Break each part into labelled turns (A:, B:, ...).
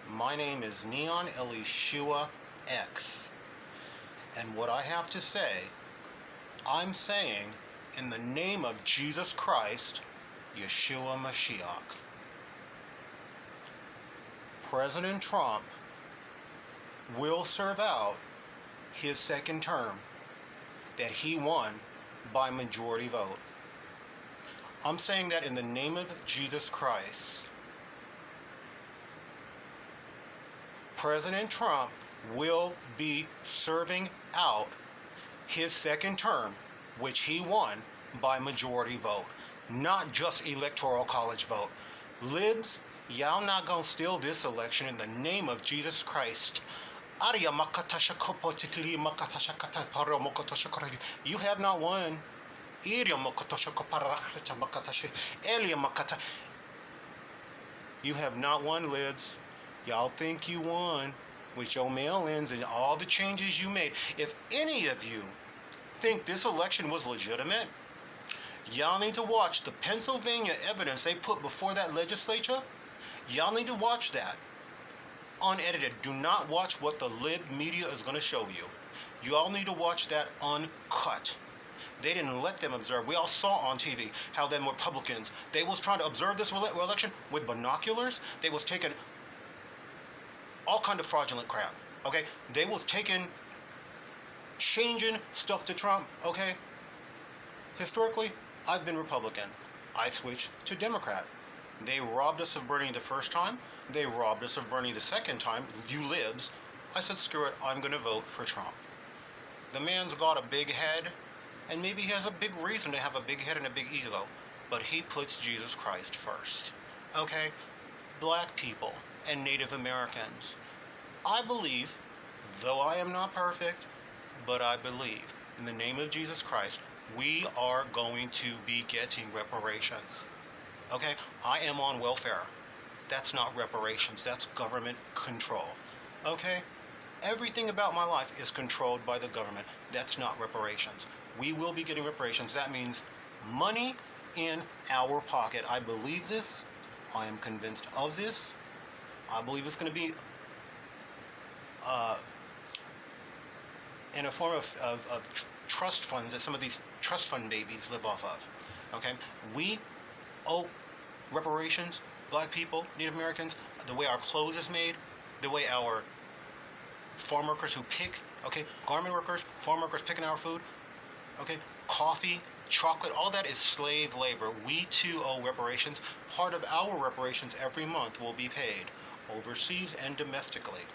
A: My name is NeonEli'shuaX. And what I have to say, I'm saying in the name of Jesus Christ, Yeshua Mashiach. President Trump will serve out his second term that he won by majority vote. I'm saying that in the name of Jesus Christ. President Trump will be serving out his second term, which he won by majority vote, not just electoral college vote. Libs, y'all not gonna steal this election in the name of Jesus Christ. You have not won. You have not won, Libs. Y'all think you won with your mail-ins and all the changes you made. If any of you think this election was legitimate, y'all need to watch the Pennsylvania evidence they put before that legislature. Y'all need to watch that. Unedited. Do not watch what the lib media is going to show you. You all need to watch that uncut. They didn't let them observe. We all saw on TV how them Republicans, they was trying to observe this election with binoculars. They was taking all kind of fraudulent crap, okay? They was changing stuff to Trump, okay? Historically, I've been Republican. I switched to Democrat. They robbed us of Bernie the first time. They robbed us of Bernie the second time. You libs. I said, screw it, I'm going to vote for Trump. The man's got a big head, and maybe he has a big reason to have a big head and a big ego, but he puts Jesus Christ first. Okay? Black people and Native Americans. I believe, though I am not perfect, but I believe, in the name of Jesus Christ, we are going to be getting reparations. Okay? I am on welfare. That's not reparations. That's government control. Okay? Everything about my life is controlled by the government. That's not reparations. We will be getting reparations. That means money in our pocket. I believe this. I am convinced of this. I believe it's going to be in a form of trust funds that some of these trust fund babies live off of. Okay? We owe reparations, black people, Native Americans, the way our clothes is made, the way our farm workers who pick, okay, garment workers, farm workers picking our food, okay, coffee, chocolate, all that is slave labor. We too owe reparations. Part of our reparations every month will be paid overseas and domestically.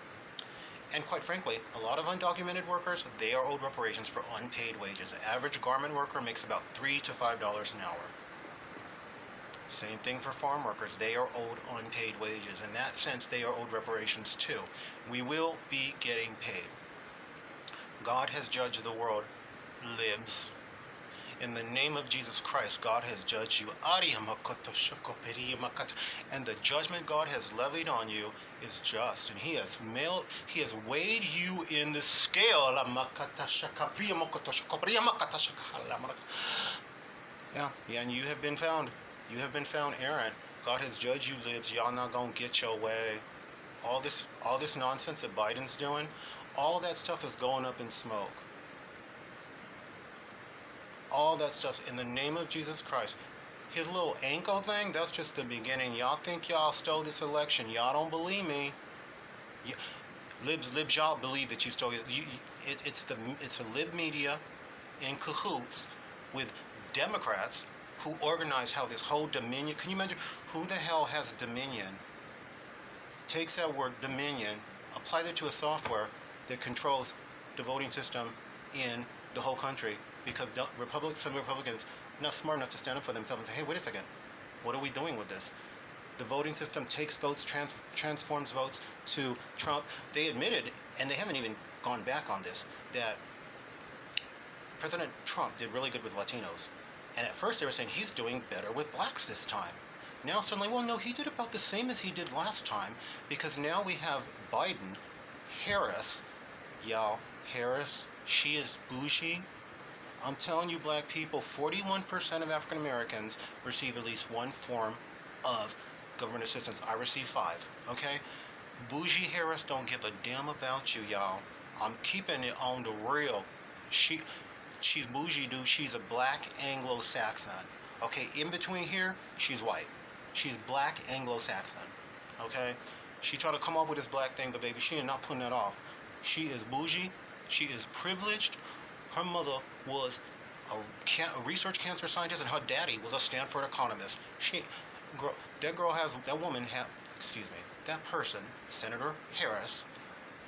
A: And quite frankly, a lot of undocumented workers, they are owed reparations for unpaid wages. The average garment worker makes about $3 to $5 an hour. Same thing for farm workers. They are owed unpaid wages. In that sense, they are owed reparations too. We will be getting paid. God has judged the world, libs. In the name of Jesus Christ, God has judged you. And the judgment God has levied on you is just. And He has weighed you in the scale. Yeah, and you have been found. You have been found errant. God has judged you, libs. Y'all not gonna get your way. All this nonsense that Biden's doing, all that stuff is going up in smoke. All that stuff in the name of Jesus Christ. His little ankle thing, that's just the beginning. Y'all think y'all stole this election. Y'all don't believe me. Libs, y'all believe that you stole it. It's a lib media in cahoots with Democrats who organize how this whole dominion. Can you imagine who the hell has dominion? Takes that word dominion, apply that to a software that controls the voting system in the whole country, because some Republicans are not smart enough to stand up for themselves and say, hey, wait a second, what are we doing with this? The voting system takes votes, transforms votes to Trump. They admitted, and they haven't even gone back on this, that President Trump did really good with Latinos. And at first they were saying he's doing better with blacks this time. Now suddenly, well, no, he did about the same as he did last time, because now we have Biden, Harris, y'all, Harris, she is bougie. I'm telling you, black people, 41% of African Americans receive at least one form of government assistance. I receive 5, okay? Bougie Harris don't give a damn about you, y'all. I'm keeping it on the real. She she's bougie, dude. She's a black Anglo-Saxon. Okay, in between here, she's white. She's black Anglo-Saxon. Okay, she tried to come up with this black thing, but baby, she is not putting that off. She is bougie. She is privileged. Her mother was a research cancer scientist, and her daddy was a Stanford economist. That woman had, excuse me, that person, Senator Harris,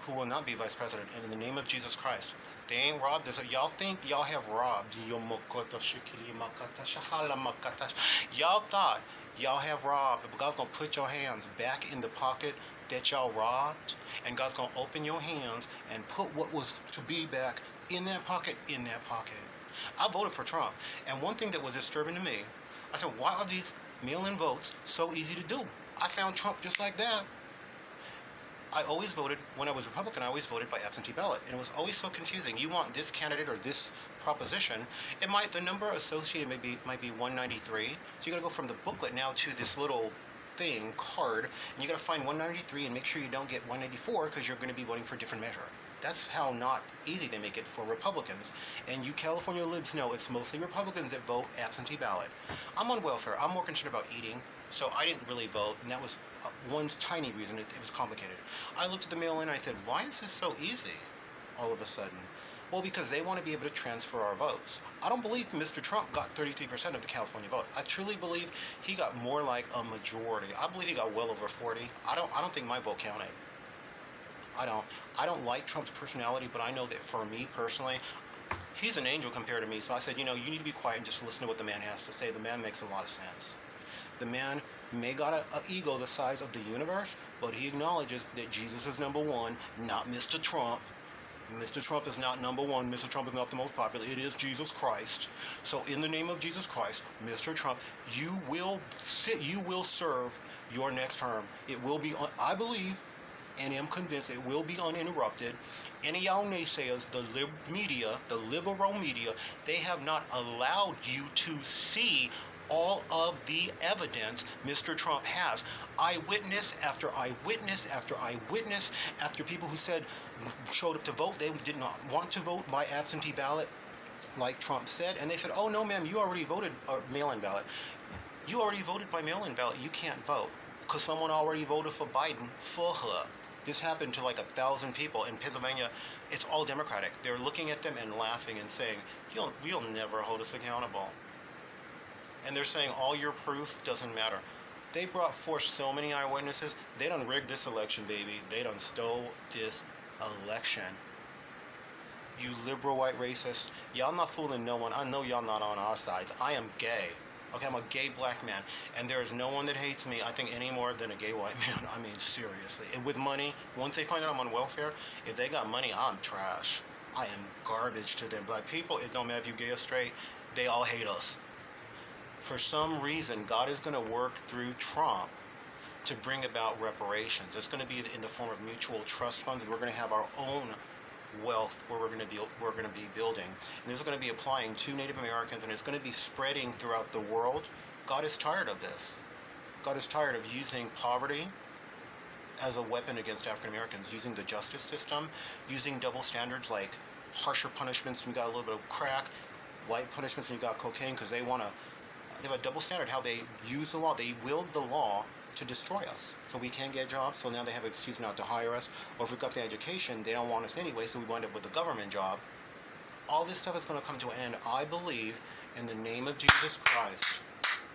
A: who will not be vice president, and in the name of Jesus Christ, they ain't robbed this. Y'all think y'all have robbed. Y'all thought y'all have robbed, but God's gonna put your hands back in the pocket that y'all robbed, and God's gonna open your hands and put what was to be back in that pocket, I voted for Trump, and one thing that was disturbing to me, I said, why are these mail-in votes so easy to do? I found Trump just like that. I always voted, when I was Republican, I always voted by absentee ballot, and it was always so confusing. You want this candidate or this proposition, the number associated might be 193, so you gotta go from the booklet now to this little card, and you gotta find 193 and make sure you don't get 194 because you're gonna be voting for a different measure. That's how not easy they make it for Republicans. And you California libs know it's mostly Republicans that vote absentee ballot. I'm on welfare. I'm more concerned about eating, so I didn't really vote, and that was one tiny reason. It was complicated. I looked at the mail-in and I said, why is this so easy all of a sudden? Well, because they want to be able to transfer our votes. I don't believe Mr. Trump got 33% of the California vote. I truly believe he got more like a majority. I believe he got well over 40. I don't think my vote counted. I don't like Trump's personality, but I know that for me personally, he's an angel compared to me. So I said, you need to be quiet and just listen to what the man has to say. The man makes a lot of sense. The man may got an ego the size of the universe, but he acknowledges that Jesus is number one, not Mr. Trump. Mr. Trump is not number one. Mr. Trump is not the most popular. It is Jesus Christ. So in the name of Jesus Christ, Mr. Trump, you will serve your next term. It will be, I believe, and am convinced it will be uninterrupted. Any of y'all naysayers, the liberal media, they have not allowed you to see all of the evidence Mr. Trump has. Eyewitness after eyewitness after eyewitness, after people who showed up to vote, they did not want to vote by absentee ballot, like Trump said, and they said, oh no ma'am, you already voted mail-in ballot. You already voted by mail-in ballot, you can't vote, because someone already voted for Biden for her. This happened to like 1,000 people in Pennsylvania. It's all Democratic. They're looking at them and laughing and saying, you'll never hold us accountable. And they're saying all your proof doesn't matter. They brought forth so many eyewitnesses. They done rigged this election, baby. They done stole this election. You liberal white racist. Y'all not fooling no one. I know y'all not on our sides. I am gay. Okay, I'm a gay black man. And there is no one that hates me, I think, any more than a gay white man. I mean, seriously. And with money, once they find out I'm on welfare, if they got money, I'm trash. I am garbage to them. Black people, it don't matter if you gay or straight, they all hate us. For some reason, God is going to work through Trump to bring about reparations. It's going to be in the form of mutual trust funds, and we're going to have our own wealth where we're going to be building. And this is going to be applying to Native Americans, and it's going to be spreading throughout the world. God is tired of this. God is tired of using poverty as a weapon against African Americans, using the justice system, using double standards like harsher punishments when you got a little bit of crack, light punishments when you got cocaine, because they have a double standard how they use the law. They wield the law to destroy us, so we can't get jobs, so now they have an excuse not to hire us, or if we've got the education, they don't want us anyway, so we wind up with a government job. All this stuff is going to come to an end. I believe in the name of Jesus Christ.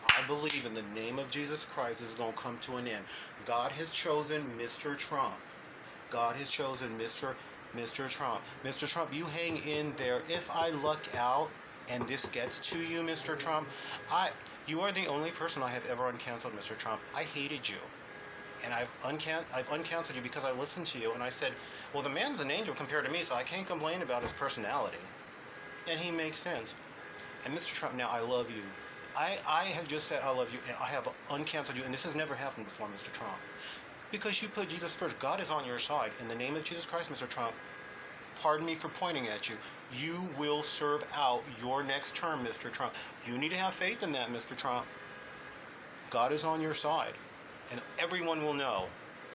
A: I believe in the name of Jesus Christ this is going to come to an end. God has chosen Mr. Trump. God has chosen Mr. Trump. Mr. Trump, you hang in there. If I luck out and this gets to you, Mr. Trump, you are the only person I have ever uncanceled, Mr. Trump. I hated you. And I've uncanceled you because I listened to you and I said, well, the man's an angel compared to me, so I can't complain about his personality. And he makes sense. And Mr. Trump, now I love you. I have just said I love you, and I have uncanceled you, and this has never happened before, Mr. Trump. Because you put Jesus first. God is on your side. In the name of Jesus Christ, Mr. Trump, pardon me for pointing at you. You will serve out your next term, Mr. Trump. You need to have faith in that, Mr. Trump. God is on your side. And everyone will know